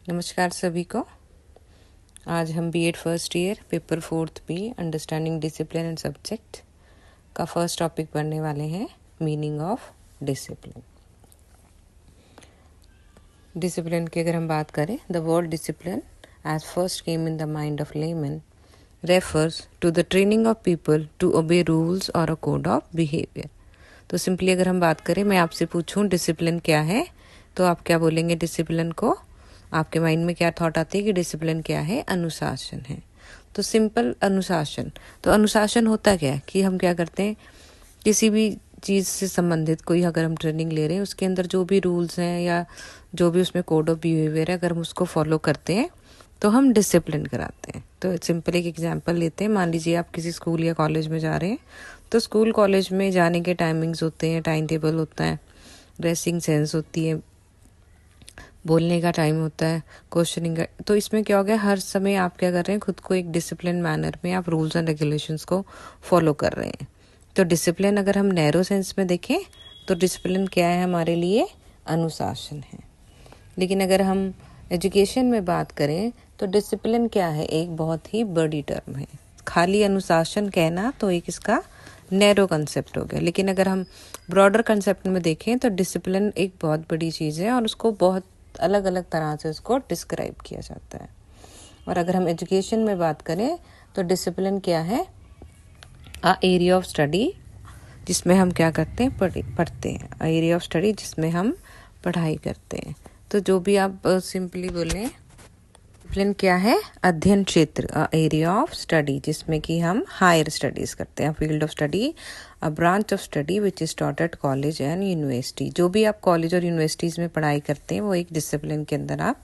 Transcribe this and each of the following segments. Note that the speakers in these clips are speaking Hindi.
नमस्कार सभी को। आज हम B Ed first year paper 4 B understanding discipline and subject का फर्स्ट टॉपिक पढ़ने वाले हैं, मीनिंग ऑफ डिसिप्लिन। डिसिप्लिन की अगर हम बात करें, the word discipline as first came in the mind of layman refers to the training of people to obey rules और अ कोड ऑफ बिहेवियर। तो सिंपली अगर हम बात करें, मैं आपसे पूछूं डिसिप्लिन क्या है, तो आप क्या बोलेंगे? डिसिप्लिन को आपके माइंड में क्या थॉट आती है कि डिसिप्लिन क्या है? अनुशासन है। तो सिंपल अनुशासन। तो अनुशासन होता क्या है कि हम क्या करते हैं, किसी भी चीज़ से संबंधित कोई अगर हम ट्रेनिंग ले रहे हैं, उसके अंदर जो भी रूल्स हैं या जो भी उसमें कोड ऑफ बिहेवियर है, अगर हम उसको फॉलो करते हैं तो हम डिसिप्लिन कराते हैं। तो सिंपल एक एग्जांपल लेते हैं। मान लीजिए आप किसी स्कूल या कॉलेज में जा रहे हैं, तो स्कूल कॉलेज में जाने के टाइमिंग्स होते हैं, टाइम टेबल होता है, ड्रेसिंग सेंस होती है, बोलने का टाइम होता है, क्वेश्चनिंग का। तो इसमें क्या हो गया, हर समय आप क्या कर रहे हैं, खुद को एक डिसिप्लिन मैनर में आप रूल्स एंड रेगुलेशंस को फॉलो कर रहे हैं। तो डिसिप्लिन अगर हम नैरो सेंस में देखें तो डिसिप्लिन क्या है हमारे लिए? अनुशासन है। लेकिन अगर हम एजुकेशन में बात करें तो डिसिप्लिन क्या है? एक बहुत ही बड़ी टर्म है। खाली अनुशासन कहना तो एक इसका नैरो कंसेप्ट हो गया। लेकिन अगर हम ब्रॉडर कंसेप्ट में देखें तो डिसिप्लिन एक बहुत बड़ी चीज़ है और उसको बहुत अलग अलग तरह से उसको डिस्क्राइब किया जाता है। और अगर हम एजुकेशन में बात करें तो डिसिप्लिन क्या है? एरिया ऑफ स्टडी जिसमें हम क्या करते हैं, पढ़ते हैं। एरिया ऑफ स्टडी जिसमें हम पढ़ाई करते हैं। तो जो भी आप सिंपली बोलें, डिसिप्लिन क्या है? अध्ययन क्षेत्र, एरिया ऑफ स्टडी जिसमें कि हम हायर स्टडीज करते हैं। Field of study, a branch of study which is taught at college and university. जो भी आप कॉलेज और यूनिवर्सिटीज़ में पढ़ाई करते हैं वो एक डिसिप्लिन के अंदर आप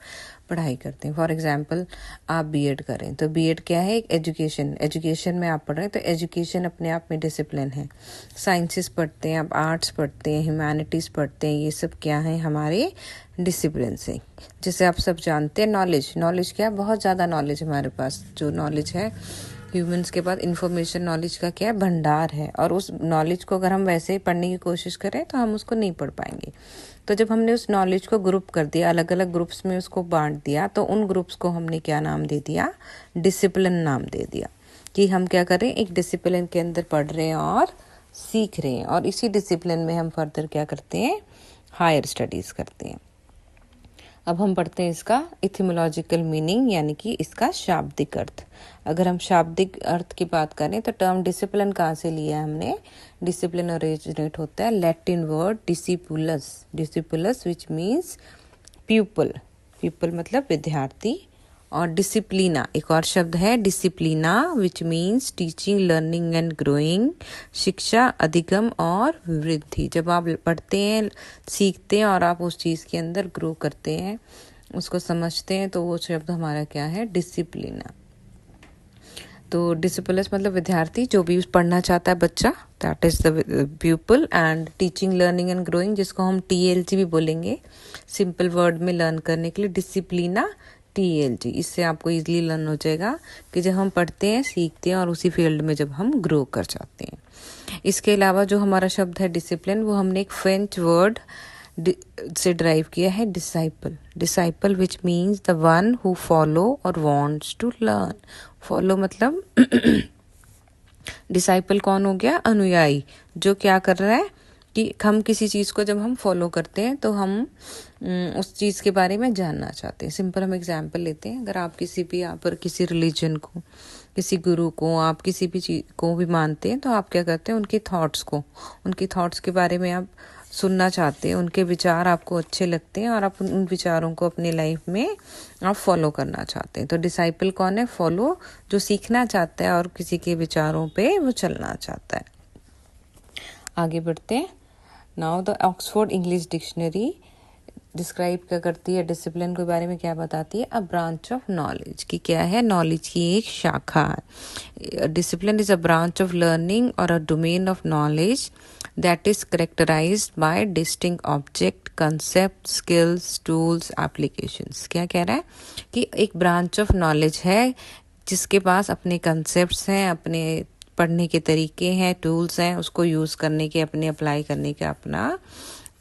पढ़ाई करते हैं। फॉर एग्जांपल आप बीएड करें तो बीएड क्या है? एक एजुकेशन में आप पढ़ रहे हैं, तो एजुकेशन अपने आप में डिसिप्लिन है। साइंसेस पढ़ते हैं आप, आर्ट्स पढ़ते हैं, ह्यूमैनिटीज़ पढ़ते हैं, ये सब क्या है? हमारे डिसिप्लिन से। जैसे आप सब जानते हैं, नॉलेज क्या है? बहुत ज़्यादा नॉलेज हमारे पास जो नॉलेज है ह्यूमंस के पास, इंफॉर्मेशन नॉलेज का क्या है? भंडार है। और उस नॉलेज को अगर हम वैसे ही पढ़ने की कोशिश करें तो हम उसको नहीं पढ़ पाएंगे। तो जब हमने उस नॉलेज को ग्रुप कर दिया, अलग अलग ग्रुप्स में उसको बांट दिया, तो उन ग्रुप्स को हमने क्या नाम दे दिया? डिसिप्लिन नाम दे दिया। कि हम क्या करें, एक डिसिप्लिन के अंदर पढ़ रहे हैं और सीख रहे हैं, और इसी डिसिप्लिन में हम फर्दर क्या करते हैं? हायर स्टडीज़ करते हैं। अब हम पढ़ते हैं इसका इथिमोलॉजिकल मीनिंग, यानी कि इसका शाब्दिक अर्थ। अगर हम शाब्दिक अर्थ की बात करें तो टर्म डिसिप्लिन कहाँ से लिया है हमने? डिसिप्लिन ओरिजिनेट होता है Latin word discipulus which means pupil मतलब विद्यार्थी। और डिसिप्लिना एक और शब्द है, disciplina which means teaching, learning and growing, शिक्षा, अधिगम और वृद्धि। जब आप पढ़ते हैं, सीखते हैं और आप उस चीज़ के अंदर ग्रो करते हैं, उसको समझते हैं, तो वो शब्द हमारा क्या है? डिसिप्लिना। तो डिसिपुलस मतलब विद्यार्थी, जो भी पढ़ना चाहता है बच्चा, that is the pupal. And teaching, learning and growing, जिसको हम टीएलजी भी बोलेंगे सिंपल वर्ड में लर्न करने के लिए, डिसिप्लिना टीएलजी। इससे आपको इजीली लर्न हो जाएगा कि जब हम पढ़ते हैं, सीखते हैं और उसी फील्ड में जब हम ग्रो कर जाते हैं। इसके अलावा जो हमारा शब्द है डिसिप्लिन, वो हमने एक फ्रेंच वर्ड से ड्राइव किया है, disciple which means the one who follow और वांट्स टू लर्न। फॉलो मतलब डिसाइपल कौन हो गया? अनुयायी, जो क्या कर रहा है कि हम किसी चीज़ को जब हम फॉलो करते हैं तो हम उस चीज़ के बारे में जानना चाहते हैं। सिंपल हम एग्जांपल लेते हैं। अगर आप किसी भी यहाँ पर किसी रिलीजन को, किसी गुरु को, आप किसी भी चीज़ को भी मानते हैं, तो आप क्या करते हैं? उनके थॉट्स के बारे में आप सुनना चाहते हैं, उनके विचार आपको अच्छे लगते हैं और आप उन विचारों को अपनी लाइफ में आप फॉलो करना चाहते हैं। तो डिसाइपल कौन है? फॉलो, जो सीखना चाहता है और किसी के विचारों पे वो चलना चाहता है। आगे बढ़ते हैं। Now the Oxford English dictionary describe क्या करती है? डिसिप्लिन के बारे में क्या बताती है? अ ब्रांच ऑफ नॉलेज, की क्या है? नॉलेज की एक शाखा है। Discipline is a branch of learning और a domain of knowledge that is characterised by distinct object, concept, skills, tools, applications. क्या कह रहा है? कि एक ब्रांच ऑफ नॉलेज है जिसके पास अपने कंसेप्ट्स हैं, अपने पढ़ने के तरीके हैं, टूल्स हैं, उसको यूज़ करने के, अपने अप्लाई करने का अपना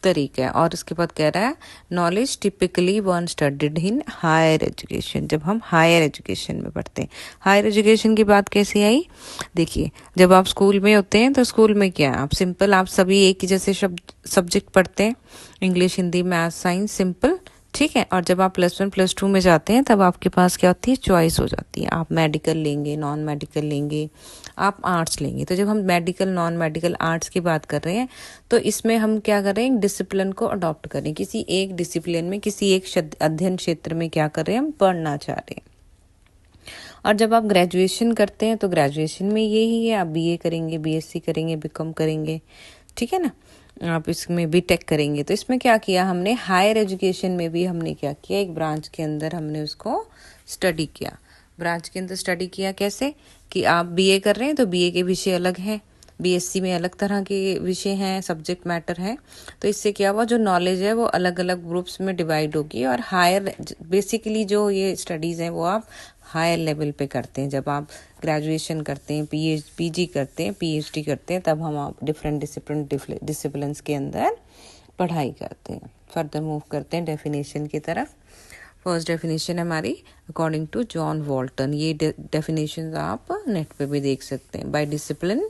तरीका है। और उसके बाद कह रहा है knowledge typically one studied in higher education, जब हम हायर एजुकेशन में पढ़ते हैं। हायर एजुकेशन की बात कैसे आई, देखिए जब आप स्कूल में होते हैं तो स्कूल में क्या है, आप सिंपल आप सभी एक ही जैसे शब्द सब्जेक्ट पढ़ते हैं, English, Hindi, math, science, simple, ठीक है। और जब आप +1 +2 में जाते हैं तब आपके पास क्या होती है, चॉइस हो जाती है, आप मेडिकल लेंगे, नॉन मेडिकल लेंगे, आप आर्ट्स लेंगे। तो जब हम मेडिकल, नॉन मेडिकल, आर्ट्स की बात कर रहे हैं तो इसमें हम क्या कर रहे हैं, डिसिप्लिन को अडॉप्ट करें, किसी एक डिसिप्लिन में, किसी एक अध्ययन क्षेत्र में क्या कर रहे हैं, हम पढ़ना चाह रहे हैं। और जब आप ग्रेजुएशन करते हैं तो ग्रेजुएशन में यही है, आप बीए करेंगे, बीएससी करेंगे, बीकॉम करेंगे, ठीक है ना, आप इसमें बीटेक करेंगे। तो इसमें क्या किया हमने, हायर एजुकेशन में भी हमने क्या किया, एक ब्रांच के अंदर हमने उसको स्टडी किया। ब्रांच के अंदर स्टडी किया कैसे, कि आप बीए कर रहे हैं तो बीए के विषय अलग हैं, बीएससी में अलग तरह के विषय हैं, सब्जेक्ट मैटर हैं। तो इससे क्या हुआ, जो नॉलेज है वो अलग अलग ग्रुप्स में डिवाइड होगी। और हायर बेसिकली जो ये स्टडीज़ हैं वो आप हायर लेवल पे करते हैं। जब आप ग्रेजुएशन करते हैं, पीजी करते हैं, पीएचडी करते हैं, तब हम आप डिफरेंट डिसिप्लिन्स के अंदर पढ़ाई करते हैं। फर्दर मूव करते हैं डेफिनेशन की तरफ। फर्स्ट डेफिनेशन है हमारी अकॉर्डिंग टू जॉन वॉल्टन। ये डेफिनेशन आप नेट पे भी देख सकते हैं। By discipline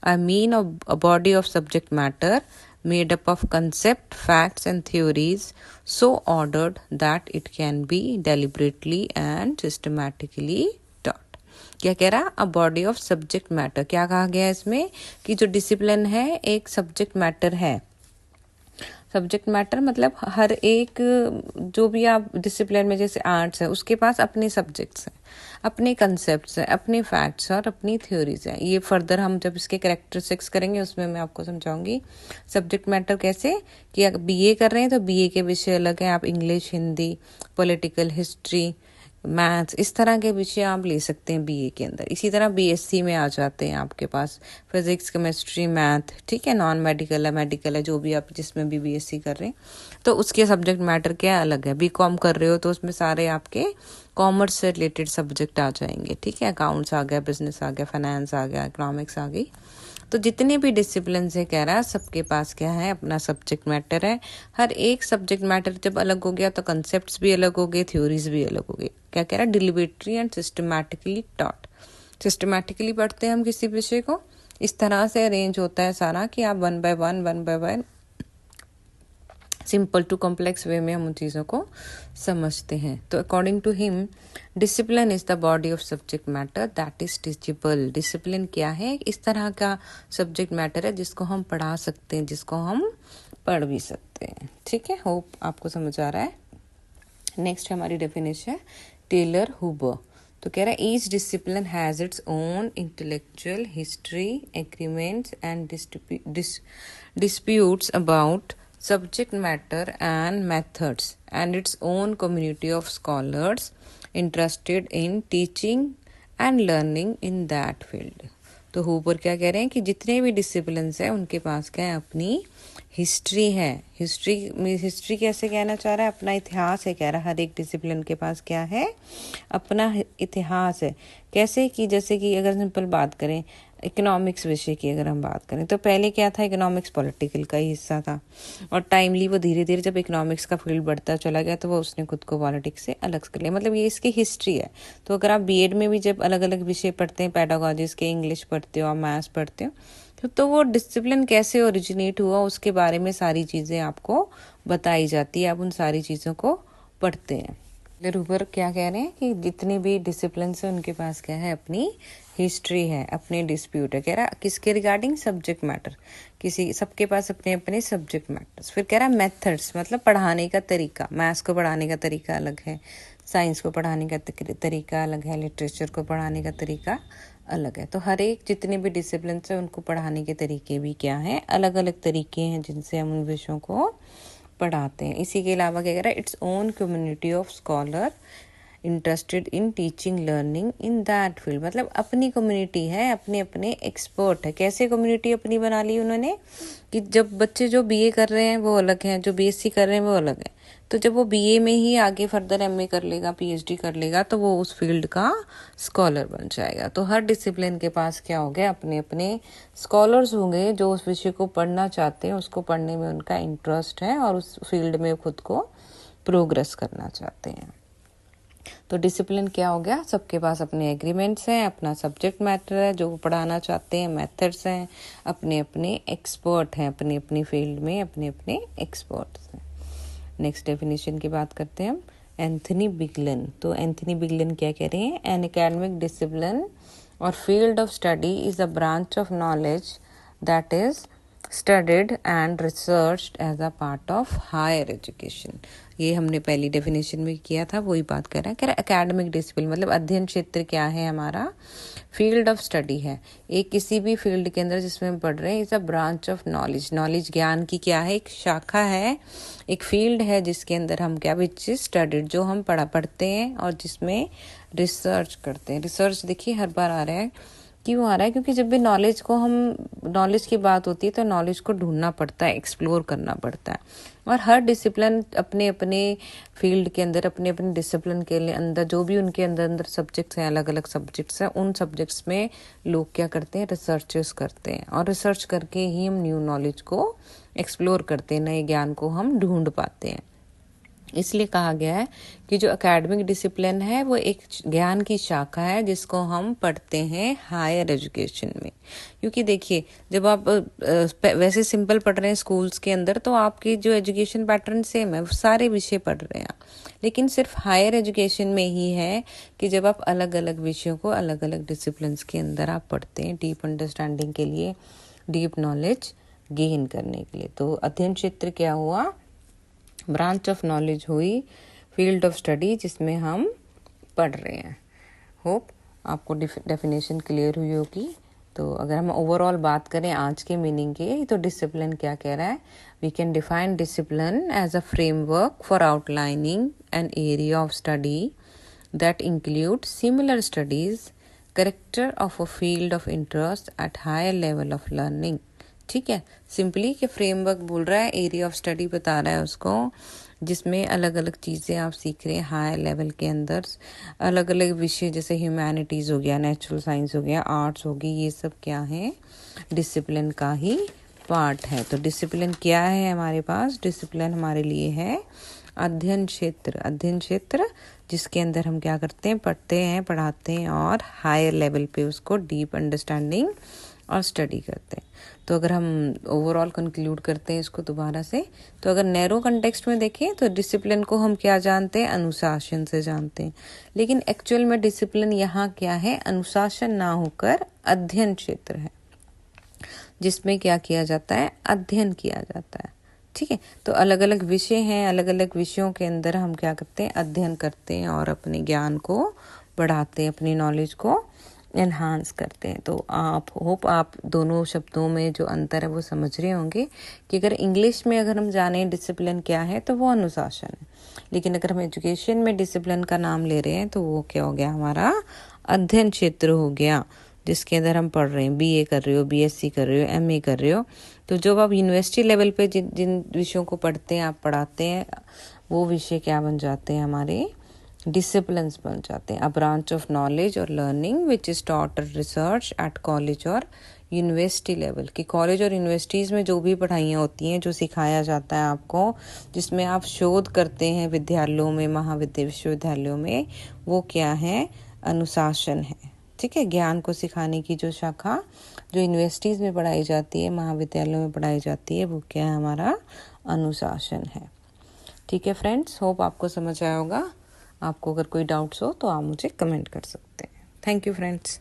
I mean a body of subject matter made up of concept, facts and theories so ordered that it can be deliberately and systematically taught। क्या कह रहा, अ बॉडी ऑफ सब्जेक्ट मैटर, क्या कहा गया इसमें, कि जो डिसिप्लिन है एक सब्जेक्ट मैटर है। सब्जेक्ट मैटर मतलब हर एक, जो भी आप डिसिप्लिन में, जैसे आर्ट्स है उसके पास अपने सब्जेक्ट्स हैं, अपने कंसेप्ट्स हैं, अपने फैक्ट्स और अपनी थ्योरीज हैं। ये फर्दर हम जब इसके कैरेक्टरिस्टिक्स करेंगे उसमें मैं आपको समझाऊंगी सब्जेक्ट मैटर कैसे, कि अगर बीए कर रहे हैं तो बीए के विषय अलग हैं, आप English, Hindi, political, history, maths, इस तरह के विषय आप ले सकते हैं बीए के अंदर। इसी तरह बीएससी में आ जाते हैं आपके पास फिजिक्स, केमिस्ट्री, मैथ, ठीक है। नॉन मेडिकल है, मेडिकल है, जो भी आप जिसमें भी बीएससी कर रहे हैं तो उसके सब्जेक्ट मैटर क्या अलग है। बीकॉम कर रहे हो तो उसमें सारे आपके कॉमर्स से रिलेटेड सब्जेक्ट आ जाएंगे, ठीक है। अकाउंट्स आ गया, बिजनेस आ गया, फाइनेंस आ गया, इकोनॉमिक्स आ गई। तो जितने भी डिसिप्लिन से कह रहा है सबके पास क्या है, अपना सब्जेक्ट मैटर है। हर एक सब्जेक्ट मैटर जब अलग हो गया तो कंसेप्ट्स भी अलग हो गए, थ्योरीज भी अलग हो गई। क्या कह रहा है, deliberately and systematically taught. Systematically पढ़ते हैं हम किसी विषय को, इस तरह से अरेंज होता है सारा कि आप one by one simple to complex way में हम उन चीज़ों को समझते हैं। तो according to him discipline is the body of subject matter that is teachable. Discipline क्या है, इस तरह का सब्जेक्ट मैटर है जिसको हम पढ़ा सकते हैं, जिसको हम पढ़ भी सकते हैं, ठीक है। होप आपको समझ आ रहा है। नेक्स्ट हमारी डेफिनेशन है टेलर हुबर। तो कह रहा है each discipline has its own intellectual history, agreements and disputes about subject matter and methods and its own community of scholars interested in teaching and learning in that field। तो हुबर क्या कह रहे हैं कि जितने भी डिसिप्लिन्स हैं उनके पास क्या है, अपनी हिस्ट्री है। हिस्ट्री कैसे कहना चाह रहा है, अपना इतिहास है कह रहा है। हर एक डिसिप्लिन के पास क्या है, अपना इतिहास है। कैसे कि जैसे कि अगर सिंपल बात करें इकोनॉमिक्स विषय की अगर हम बात करें तो पहले क्या था, इकोनॉमिक्स पॉलिटिकल का ही हिस्सा था और टाइमली वो धीरे धीरे जब इकोनॉमिक्स का फील्ड बढ़ता चला गया तो वो उसने खुद को पॉलिटिक्स से अलग कर लिया। मतलब ये इसकी हिस्ट्री है। तो अगर आप बीएड में भी जब अलग अलग विषय पढ़ते हैं, पेडागोजिस के, इंग्लिश पढ़ते हो, मैथ्स पढ़ते हो, तो वो डिसिप्लिन कैसे ओरिजिनेट हुआ उसके बारे में सारी चीज़ें आपको बताई जाती है। आप उन सारी चीज़ों को पढ़ते हैं। ऊपर क्या कह रहे हैं कि जितने भी डिसिप्लिन है उनके पास क्या है, अपनी हिस्ट्री है, अपने डिस्प्यूट है। कह रहा किसके रिगार्डिंग, सब्जेक्ट मैटर, किसी सबके पास अपने अपने सब्जेक्ट मैटर्स। फिर कह रहा मेथड्स, मतलब पढ़ाने का तरीका। मैथ्स को पढ़ाने का तरीका अलग है, साइंस को पढ़ाने का तरीका अलग है, लिटरेचर को पढ़ाने का तरीका अलग है। तो हर एक जितने भी डिसिप्लिन है उनको पढ़ाने के तरीके भी क्या हैं, अलग अलग तरीके हैं जिनसे हम उन विषयों को पढ़ाते हैं। इसी के अलावा क्या कह रहा है, its own community of scholar interested in teaching learning in that field. मतलब अपनी कम्युनिटी है, अपने अपने एक्सपर्ट है। कैसे कम्युनिटी अपनी बना ली उन्होंने, कि जब बच्चे जो बीए कर रहे हैं वो अलग हैं, जो बीएससी कर रहे हैं वो अलग है, तो जब वो बीए में ही आगे फर्दर एमए कर लेगा, पीएचडी कर लेगा, तो वो उस फील्ड का स्कॉलर बन जाएगा। तो हर डिसिप्लिन के पास क्या हो गया, अपने अपने स्कॉलर्स होंगे जो उस विषय को पढ़ना चाहते हैं, उसको पढ़ने में उनका इंटरेस्ट है और उस फील्ड में खुद को प्रोग्रेस करना चाहते हैं। तो डिसिप्लिन क्या हो गया, सबके पास अपने एग्रीमेंट्स हैं, अपना सब्जेक्ट मैटर है जो वो पढ़ाना चाहते हैं, मेथड्स हैं, अपने अपने एक्सपर्ट हैं, अपनी अपनी फील्ड में अपने अपने एक्सपर्ट्स हैं। नेक्स्ट डेफिनेशन की बात करते हैं हम, एंथनी बिगलन। तो एंथनी बिगलन क्या कह रहे हैं, एन एकेडमिक डिसिप्लिन और field of study is a branch of knowledge that is studied and researched as a part of higher education। ये हमने पहली डेफिनेशन में किया था, वही बात कर रहा है। कह रहा है एकेडमिक डिसिप्लिन मतलब अध्ययन क्षेत्र क्या है हमारा, फील्ड ऑफ स्टडी है, एक किसी भी फील्ड के अंदर जिसमें हम पढ़ रहे हैं, is a branch of knowledge. Knowledge ज्ञान की क्या है, एक शाखा है, एक फील्ड है जिसके अंदर हम क्या, विच इज स्टडीड, जो हम पढ़ते हैं और जिसमें रिसर्च करते हैं। रिसर्च देखिए हर बार आ रहा है, क्यों आ रहा है, क्योंकि जब भी नॉलेज की बात होती है तो नॉलेज को ढूंढना पड़ता है, एक्सप्लोर करना पड़ता है। और हर डिसिप्लिन अपने अपने फील्ड के अंदर, अपने अपने डिसिप्लिन के अंदर जो भी उनके अंदर सब्जेक्ट्स हैं, अलग अलग सब्जेक्ट्स हैं, उन सब्जेक्ट्स में लोग क्या करते हैं, रिसर्चेस करते हैं, और रिसर्च करके ही हम न्यू नॉलेज को एक्सप्लोर करते हैं, नए ज्ञान को हम ढूंढ पाते हैं। इसलिए कहा गया है कि जो एकेडमिक डिसिप्लिन है वो एक ज्ञान की शाखा है जिसको हम पढ़ते हैं हायर एजुकेशन में। क्योंकि देखिए जब आप वैसे सिंपल पढ़ रहे हैं स्कूल्स के अंदर तो आपकी जो एजुकेशन पैटर्न सेम है, सारे विषय पढ़ रहे हैं, लेकिन सिर्फ हायर एजुकेशन में ही है कि जब आप अलग अलग विषयों को अलग अलग डिसिप्लिन के अंदर आप पढ़ते हैं, डीप अंडरस्टैंडिंग के लिए, डीप नॉलेज गेन करने के लिए। तो अध्ययन क्षेत्र क्या हुआ, ब्रांच ऑफ नॉलेज हुई, फील्ड ऑफ स्टडी जिसमें हम पढ़ रहे हैं। होप आपको डेफिनेशन क्लियर हुई होगी। तो अगर हम ओवरऑल बात करें आज के मीनिंग की, तो डिसिप्लिन क्या कह रहा है, we can define discipline as a framework for outlining an area of study that include similar studies, character of a field of interest at higher level of learning. ठीक है, सिंपली कि फ्रेमवर्क बोल रहा है, एरिया ऑफ स्टडी बता रहा है उसको, जिसमें अलग अलग चीज़ें आप सीख रहे हैं हायर लेवल के अंदर, अलग अलग विषय जैसे ह्यूमैनिटीज़ हो गया, नेचुरल साइंस हो गया, आर्ट्स होगी, ये सब क्या है, डिसिप्लिन का ही पार्ट है। तो डिसिप्लिन क्या है हमारे पास, डिसिप्लिन हमारे लिए है अध्ययन क्षेत्र। अध्ययन क्षेत्र जिसके अंदर हम क्या करते हैं, पढ़ते हैं, पढ़ाते हैं और हायर लेवल पे उसको डीप अंडरस्टैंडिंग और स्टडी करते हैं। तो अगर हम ओवरऑल कंक्लूड करते हैं इसको दोबारा से, तो अगर नैरो कंटेक्स्ट में देखें तो डिसिप्लिन को हम क्या जानते हैं, अनुशासन से जानते हैं, लेकिन एक्चुअल में डिसिप्लिन यहाँ क्या है, अनुशासन ना होकर अध्ययन क्षेत्र है, जिसमें क्या किया जाता है, अध्ययन किया जाता है। ठीक है, तो अलग अलग विषय हैं, अलग अलग विषयों के अंदर हम क्या करते हैं, अध्ययन करते हैं और अपने ज्ञान को बढ़ाते हैं, अपनी नॉलेज को एनहांस करते हैं। तो आप दोनों शब्दों में जो अंतर है वो समझ रहे होंगे कि अगर इंग्लिश में अगर हम जाने डिसिप्लिन क्या है तो वो अनुशासन है, लेकिन अगर हम एजुकेशन में डिसिप्लिन का नाम ले रहे हैं तो वो क्या हो गया, हमारा अध्ययन क्षेत्र हो गया, जिसके अंदर हम पढ़ रहे हैं, बीए कर रहे हो, बीएससी कर रहे हो, एमए कर रहे हो। तो जब आप यूनिवर्सिटी लेवल पे जिन विषयों को पढ़ते हैं, आप पढ़ाते हैं, वो विषय क्या बन जाते हैं, हमारे डिसिप्लिन्स बन जाते हैं। अ ब्रांच ऑफ नॉलेज और लर्निंग विच इज टॉट और रिसर्च एट कॉलेज और यूनिवर्सिटी लेवल। कि कॉलेज और यूनिवर्सिटीज़ में जो भी पढ़ाइयाँ होती हैं, जो सिखाया जाता है आपको, जिसमें आप शोध करते हैं विद्यालयों में, विश्वविद्यालयों में, वो क्या है, अनुशासन है। ठीक है, ज्ञान को सिखाने की जो शाखा जो यूनिवर्सिटीज़ में पढ़ाई जाती है, महाविद्यालयों में पढ़ाई जाती है, वो क्या है, हमारा अनुशासन है। ठीक है फ्रेंड्स, होप आपको समझ आया होगा। आपको अगर कोई डाउट्स हो तो आप मुझे कमेंट कर सकते हैं। Thank you friends.